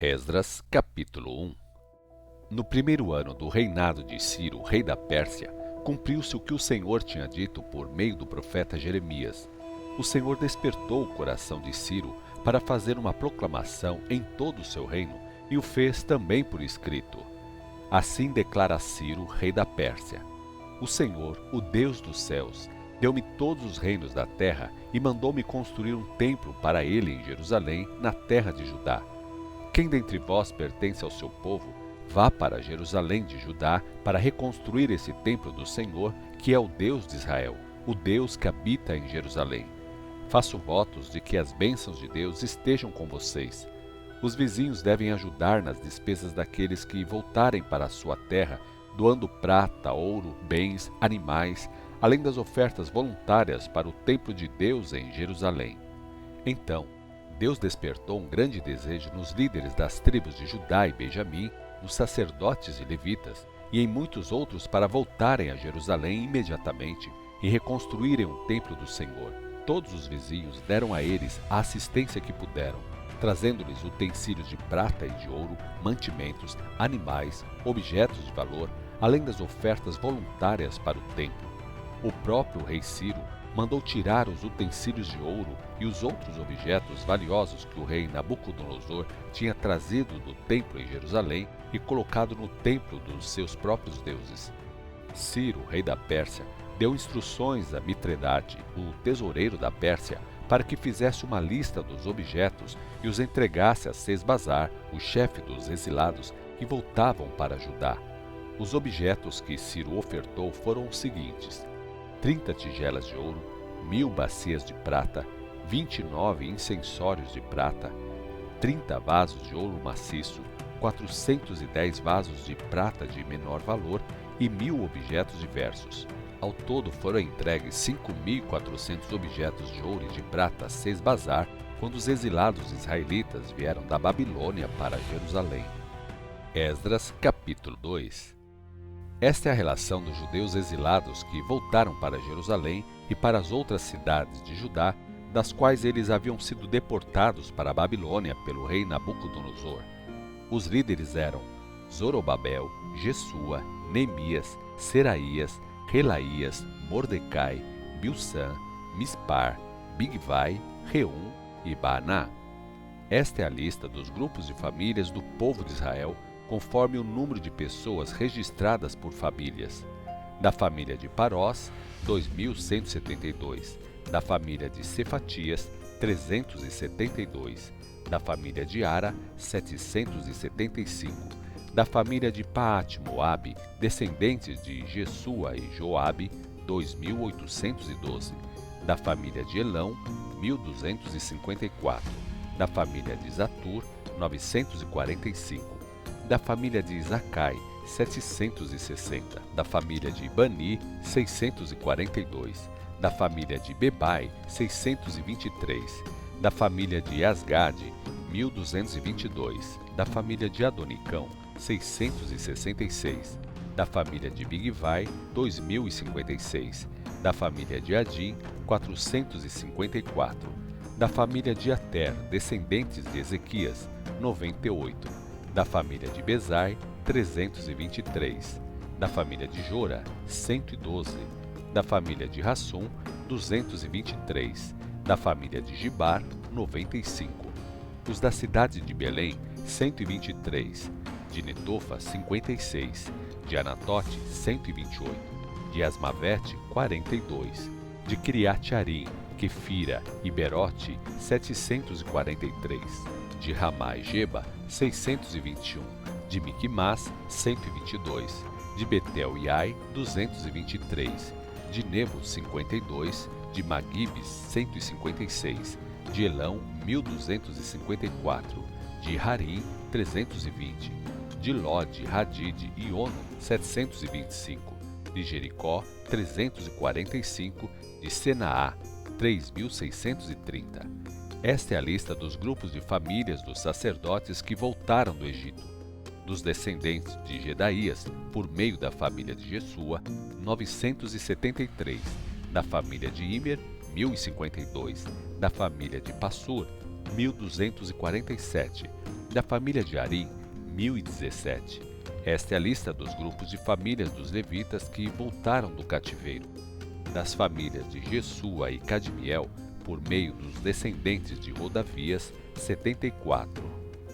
Esdras, capítulo 1. No primeiro ano do reinado de Ciro, rei da Pérsia, cumpriu-se o que o Senhor tinha dito por meio do profeta Jeremias. O Senhor despertou o coração de Ciro para fazer uma proclamação em todo o seu reino, e o fez também por escrito. Assim declara Ciro, rei da Pérsia: O Senhor, o Deus dos céus, deu-me todos os reinos da terra e mandou-me construir um templo para ele em Jerusalém, na terra de Judá. Quem dentre vós pertence ao seu povo, vá para Jerusalém de Judá para reconstruir esse templo do Senhor, que é o Deus de Israel, o Deus que habita em Jerusalém. Faço votos de que as bênçãos de Deus estejam com vocês. Os vizinhos devem ajudar nas despesas daqueles que voltarem para a sua terra, doando prata, ouro, bens, animais, além das ofertas voluntárias para o templo de Deus em Jerusalém. Então, Deus despertou um grande desejo nos líderes das tribos de Judá e Benjamim, nos sacerdotes e levitas, e em muitos outros para voltarem a Jerusalém imediatamente e reconstruírem um templo do Senhor. Todos os vizinhos deram a eles a assistência que puderam, trazendo-lhes utensílios de prata e de ouro, mantimentos, animais, objetos de valor, além das ofertas voluntárias para o templo. O próprio rei Ciro mandou tirar os utensílios de ouro e os outros objetos valiosos que o rei Nabucodonosor tinha trazido do templo em Jerusalém e colocado no templo dos seus próprios deuses. Ciro, rei da Pérsia, deu instruções a Mitredate, o tesoureiro da Pérsia, para que fizesse uma lista dos objetos e os entregasse a Sesbazar, o chefe dos exilados que voltavam para Judá. Os objetos que Ciro ofertou foram os seguintes: 30 tigelas de ouro, 1000 bacias de prata, 29 incensórios de prata, 30 vasos de ouro maciço, 410 vasos de prata de menor valor e 1000 objetos diversos. Ao todo foram entregues 5.400 objetos de ouro e de prata a Sesbazar, quando os exilados israelitas vieram da Babilônia para Jerusalém. Esdras, capítulo 2. Esta é a relação dos judeus exilados que voltaram para Jerusalém e para as outras cidades de Judá, das quais eles haviam sido deportados para a Babilônia pelo rei Nabucodonosor. Os líderes eram Zorobabel, Jesua, Neemias, Seraías, Relaías, Mordecai, Bilsã, Mispar, Bigvai, Reum e Baaná. Esta é a lista dos grupos de famílias do povo de Israel, conforme o número de pessoas registradas por famílias. Da família de Parós, 2.172. Da família de Cefatias, 372. Da família de Ara, 775. Da família de Paate-Moabe, descendentes de Jesua e Joabe, 2.812. Da família de Elão, 1.254. Da família de Zatur, 945. Da família de Zacai, 760. Da família de Bani, 642. Da família de Bebai, 623. Da família de Asgade, 1222. Da família de Adonicão, 666. Da família de Bigvai, 2056. Da família de Adim, 454. Da família de Ater, descendentes de Ezequias, 98. Da família de Bezai, 323. Da família de Jora, 112. Da família de Rassum, 223. Da família de Gibar, 95. Os da cidade de Belém, 123. De Netofa, 56. De Anatote, 128. De Asmavete, 42. De Criate-Arim, Quefira e Berote, 743. De Ramá e Geba, 621. De Miquimás, 122. De Betel e Ai, 223. De Nebo, 52. De Magibes, 156. De Elão, 1254. De Harim, 320. De Lode, Hadide e Ono, 725. De Jericó, 345. De Senaá, 3.630. Esta é a lista dos grupos de famílias dos sacerdotes que voltaram do Egito. Dos descendentes de Jedaías, por meio da família de Jesua, 973. Da família de Imer, 1052. Da família de Passur, 1247. Da família de Arim, 1017. Esta é a lista dos grupos de famílias dos levitas que voltaram do cativeiro. Das famílias de Jesua e Cadmiel, por meio dos descendentes de Rodavias, 74.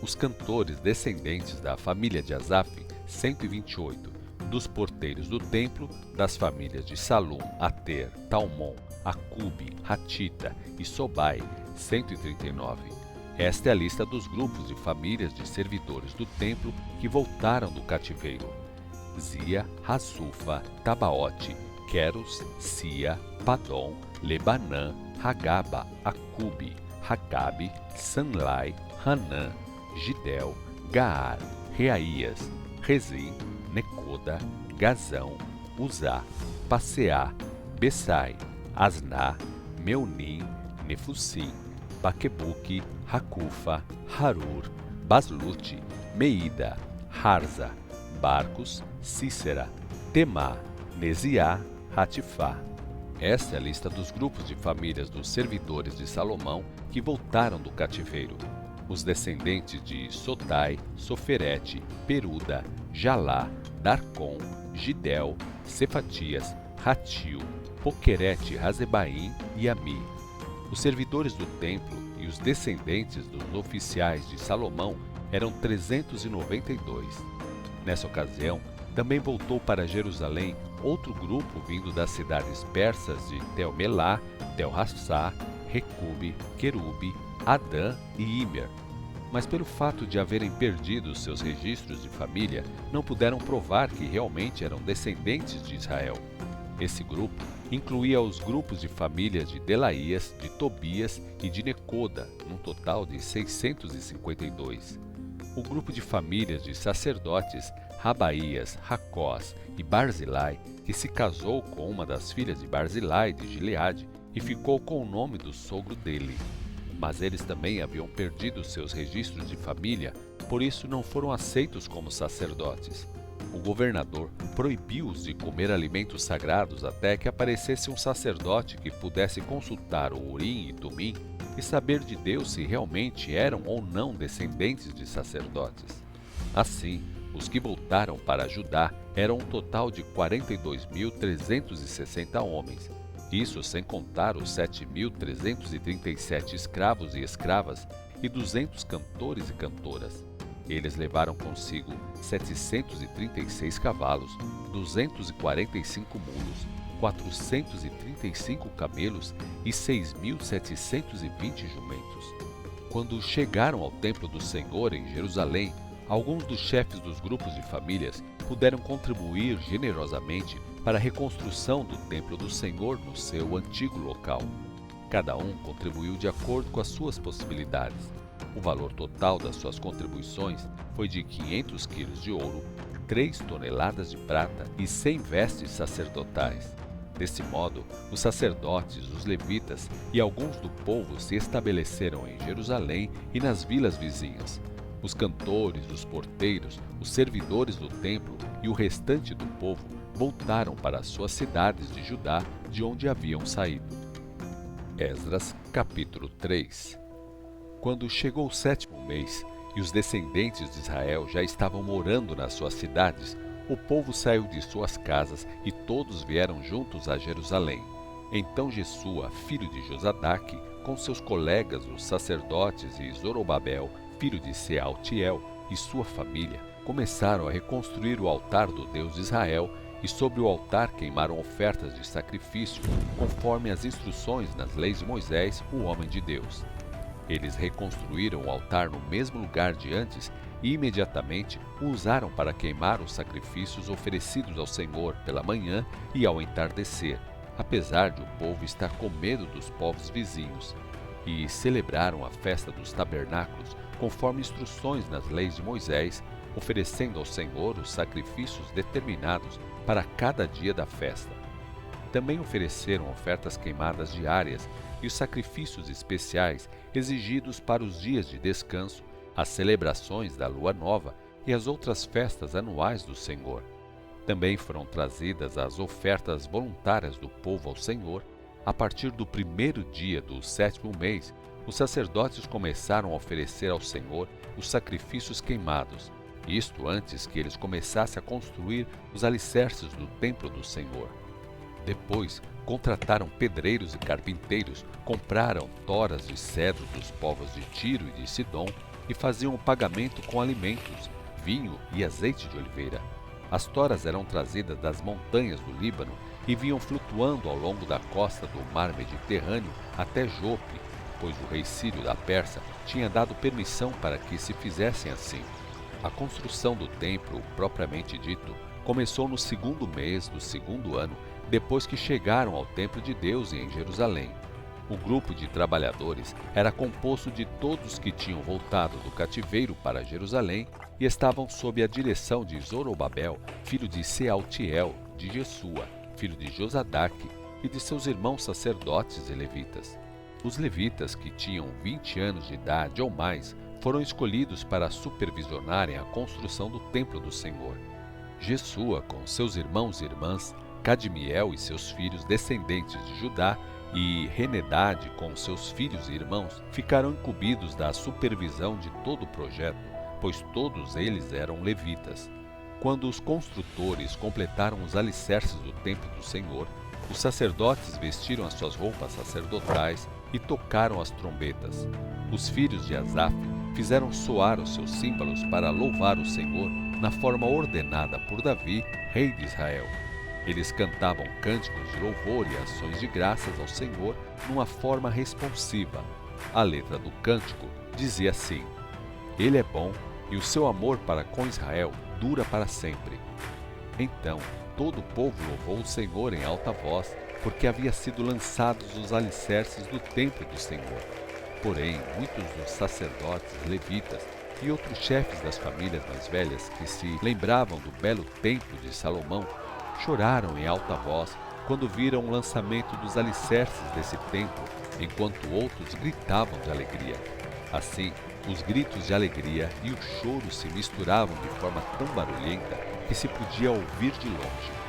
Os cantores descendentes da família de Asaf, 128. Dos porteiros do templo, das famílias de Salum, Ater, Talmon, Acube, Hatita e Sobai, 139. Esta é a lista dos grupos de famílias de servidores do templo que voltaram do cativeiro: Zia, Hasufa, Tabaote, Queros, Sia, Padom, Lebanã, Hagaba, Acube, Hagabe, Sanlai, Hanã, Gidel, Gaar, Reaías, Rezim, Necoda, Gazão, Uzá, Passeá, Bessai, Asná, Meunim, Nefusim, Baquebuque, Hacufa, Harur, Baslute, Meida, Harza, Barcos, Cícera, Temá, Nesiá, Hatifá. Esta é a lista dos grupos de famílias dos servidores de Salomão que voltaram do cativeiro. Os descendentes de Sotai, Soferete, Peruda, Jalá, Darcon, Gidel, Cefatias, Ratil, Poquerete, Razebaim e Ami. Os servidores do templo e os descendentes dos oficiais de Salomão eram 392. Nessa ocasião, também voltou para Jerusalém outro grupo vindo das cidades persas de Tel-Melá, Tel-Hassá, Recube, Querube, Adã e Imer. Mas pelo fato de haverem perdido seus registros de família, não puderam provar que realmente eram descendentes de Israel. Esse grupo incluía os grupos de famílias de Delaías, de Tobias e de Necoda, num total de 652. O grupo de famílias de sacerdotes Rabaías, Racós e Barzilai, que se casou com uma das filhas de Barzilai de Gileade e ficou com o nome do sogro dele. Mas eles também haviam perdido seus registros de família, por isso não foram aceitos como sacerdotes. O governador proibiu-os de comer alimentos sagrados até que aparecesse um sacerdote que pudesse consultar o Urim e Tumim e saber de Deus se realmente eram ou não descendentes de sacerdotes. Assim, os que voltaram para Judá eram um total de 42.360 homens, isso sem contar os 7.337 escravos e escravas e 200 cantores e cantoras. Eles levaram consigo 736 cavalos, 245 mulos, 435 camelos e 6.720 jumentos. Quando chegaram ao templo do Senhor em Jerusalém, alguns dos chefes dos grupos de famílias puderam contribuir generosamente para a reconstrução do templo do Senhor no seu antigo local. Cada um contribuiu de acordo com as suas possibilidades. O valor total das suas contribuições foi de 500 quilos de ouro, 3 toneladas de prata e 100 vestes sacerdotais. Desse modo, os sacerdotes, os levitas e alguns do povo se estabeleceram em Jerusalém e nas vilas vizinhas. Os cantores, os porteiros, os servidores do templo e o restante do povo voltaram para as suas cidades de Judá, de onde haviam saído. Esdras, capítulo 3. Quando chegou o 7º mês e os descendentes de Israel já estavam morando nas suas cidades, o povo saiu de suas casas e todos vieram juntos a Jerusalém. Então Jesua, filho de Josadaque, com seus colegas os sacerdotes e Zorobabel, filho de Sealtiel, e sua família, começaram a reconstruir o altar do Deus de Israel e sobre o altar queimaram ofertas de sacrifício, conforme as instruções nas leis de Moisés, o homem de Deus. Eles reconstruíram o altar no mesmo lugar de antes e imediatamente o usaram para queimar os sacrifícios oferecidos ao Senhor pela manhã e ao entardecer, apesar de o povo estar com medo dos povos vizinhos. E celebraram a festa dos tabernáculos conforme instruções nas leis de Moisés, oferecendo ao Senhor os sacrifícios determinados para cada dia da festa. Também ofereceram ofertas queimadas diárias e os sacrifícios especiais exigidos para os dias de descanso, as celebrações da lua nova e as outras festas anuais do Senhor. Também foram trazidas as ofertas voluntárias do povo ao Senhor. A partir do 1º dia do 7º mês, os sacerdotes começaram a oferecer ao Senhor os sacrifícios queimados, isto antes que eles começassem a construir os alicerces do templo do Senhor. Depois, contrataram pedreiros e carpinteiros, compraram toras de cedro dos povos de Tiro e de Sidom e faziam o pagamento com alimentos, vinho e azeite de oliveira. As toras eram trazidas das montanhas do Líbano e vinham flutuando ao longo da costa do mar Mediterrâneo até Jope, pois o rei sírio da Pérsia tinha dado permissão para que se fizessem assim. A construção do templo, propriamente dito, começou no segundo mês do segundo ano, depois que chegaram ao templo de Deus em Jerusalém. O grupo de trabalhadores era composto de todos que tinham voltado do cativeiro para Jerusalém e estavam sob a direção de Zorobabel, filho de Sealtiel, de Jesua, filho de Josadaque, e de seus irmãos sacerdotes e levitas. Os levitas, que tinham 20 anos de idade ou mais, foram escolhidos para supervisionarem a construção do templo do Senhor. Jesua, com seus irmãos e irmãs, Cadmiel e seus filhos descendentes de Judá, e Renedade, com seus filhos e irmãos, ficaram incumbidos da supervisão de todo o projeto, pois todos eles eram levitas. Quando os construtores completaram os alicerces do templo do Senhor, os sacerdotes vestiram as suas roupas sacerdotais e tocaram as trombetas. Os filhos de Asaf fizeram soar os seus símbolos para louvar o Senhor na forma ordenada por Davi, rei de Israel. Eles cantavam cânticos de louvor e ações de graças ao Senhor numa forma responsiva. A letra do cântico dizia assim: Ele é bom e o seu amor para com Israel dura para sempre. Então todo o povo louvou o Senhor em alta voz, porque havia sido lançados os alicerces do templo do Senhor. Porém, muitos dos sacerdotes, levitas e outros chefes das famílias mais velhas que se lembravam do belo templo de Salomão choraram em alta voz quando viram o lançamento dos alicerces desse templo, enquanto outros gritavam de alegria. Assim, os gritos de alegria e o choro se misturavam de forma tão barulhenta que se podia ouvir de longe.